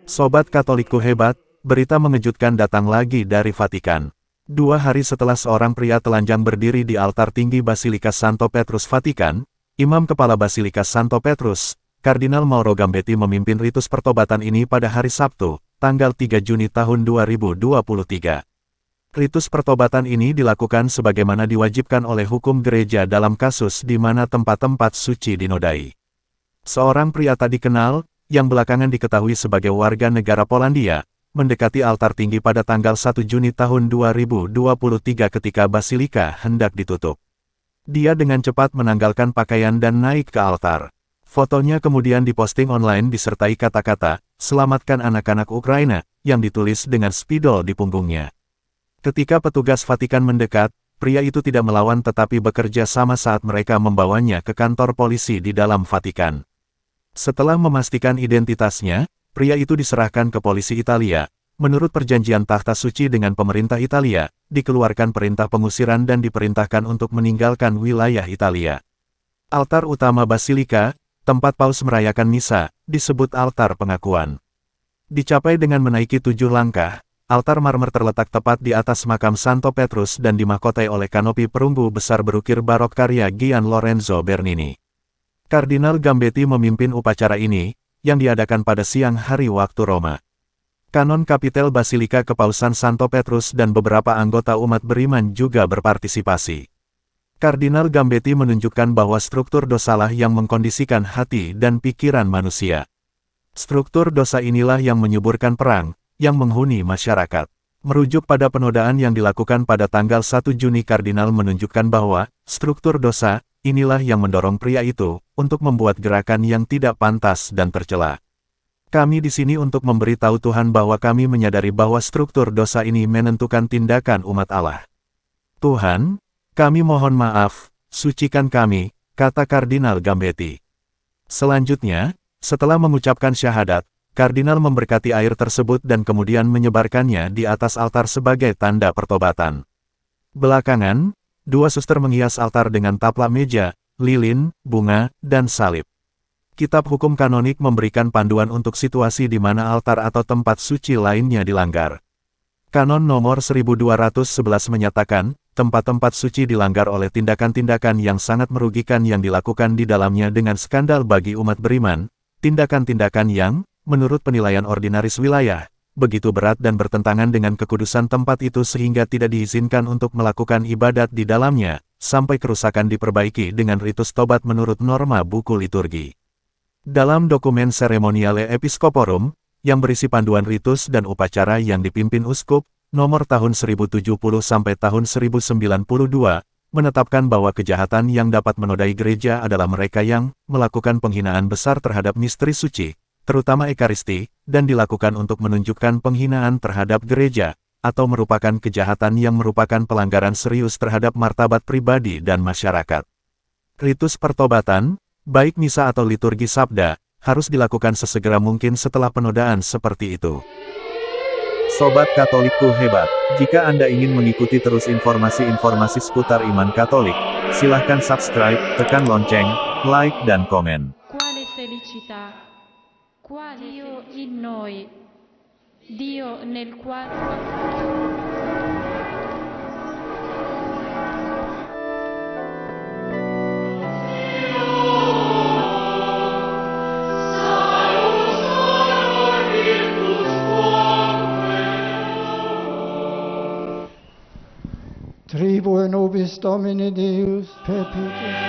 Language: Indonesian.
Sobat Katolikku hebat, berita mengejutkan datang lagi dari Vatikan. 2 hari setelah seorang pria telanjang berdiri di altar tinggi Basilika Santo Petrus Vatikan, Imam Kepala Basilika Santo Petrus, Kardinal Mauro Gambetti memimpin ritus pertobatan ini pada hari Sabtu, tanggal 3 Juni tahun 2023. Ritus pertobatan ini dilakukan sebagaimana diwajibkan oleh hukum gereja dalam kasus di mana tempat-tempat suci dinodai. Seorang pria tak dikenal, yang belakangan diketahui sebagai warga negara Polandia, mendekati altar tinggi pada tanggal 1 Juni tahun 2023 ketika Basilika hendak ditutup. Dia dengan cepat menanggalkan pakaian dan naik ke altar. Fotonya kemudian diposting online disertai kata-kata, "Selamatkan anak-anak Ukraina," yang ditulis dengan spidol di punggungnya. Ketika petugas Vatikan mendekat, pria itu tidak melawan tetapi bekerja sama saat mereka membawanya ke kantor polisi di dalam Vatikan. Setelah memastikan identitasnya, pria itu diserahkan ke polisi Italia. Menurut perjanjian takhta suci dengan pemerintah Italia, dikeluarkan perintah pengusiran dan diperintahkan untuk meninggalkan wilayah Italia. Altar utama Basilika, tempat Paus merayakan misa, disebut altar pengakuan. Dicapai dengan menaiki 7 langkah, altar marmer terletak tepat di atas makam Santo Petrus dan dimahkotai oleh kanopi perunggu besar berukir barok karya Gian Lorenzo Bernini. Kardinal Gambetti memimpin upacara ini, yang diadakan pada siang hari waktu Roma. Kanon Kapitel Basilika Kepausan Santo Petrus dan beberapa anggota umat beriman juga berpartisipasi. Kardinal Gambetti menunjukkan bahwa struktur dosalah yang mengkondisikan hati dan pikiran manusia. Struktur dosa inilah yang menyuburkan perang, yang menghuni masyarakat. Merujuk pada penodaan yang dilakukan pada tanggal 1 Juni, Kardinal menunjukkan bahwa struktur dosa inilah yang mendorong pria itu untuk membuat gerakan yang tidak pantas dan tercela. Kami di sini untuk memberitahu Tuhan bahwa kami menyadari bahwa struktur dosa ini menentukan tindakan umat Allah. Tuhan, kami mohon maaf, sucikan kami, kata Kardinal Gambetti. Selanjutnya, setelah mengucapkan syahadat, Kardinal memberkati air tersebut dan kemudian menyebarkannya di atas altar sebagai tanda pertobatan. Belakangan, 2 suster menghias altar dengan taplak meja, lilin, bunga, dan salib. Kitab hukum kanonik memberikan panduan untuk situasi di mana altar atau tempat suci lainnya dilanggar. Kanon nomor 1211 menyatakan, tempat-tempat suci dilanggar oleh tindakan-tindakan yang sangat merugikan yang dilakukan di dalamnya dengan skandal bagi umat beriman, tindakan-tindakan yang, menurut penilaian ordinaris wilayah, begitu berat dan bertentangan dengan kekudusan tempat itu sehingga tidak diizinkan untuk melakukan ibadat di dalamnya, sampai kerusakan diperbaiki dengan ritus tobat menurut norma buku liturgi. Dalam dokumen Seremoniale Episcoporum, yang berisi panduan ritus dan upacara yang dipimpin uskup, nomor tahun 1070 sampai tahun 1092, menetapkan bahwa kejahatan yang dapat menodai gereja adalah mereka yang melakukan penghinaan besar terhadap misteri suci, terutama Ekaristi, dan dilakukan untuk menunjukkan penghinaan terhadap gereja, atau merupakan kejahatan yang merupakan pelanggaran serius terhadap martabat pribadi dan masyarakat. Ritus pertobatan, baik misa atau liturgi sabda, harus dilakukan sesegera mungkin setelah penodaan seperti itu. Sobat Katolikku hebat, jika Anda ingin mengikuti terus informasi-informasi seputar iman Katolik, silahkan subscribe, tekan lonceng, like dan komen. Quale felicità! Dio in noi, Dio nel quale... Tribue nobis Domini Deus perpetuum.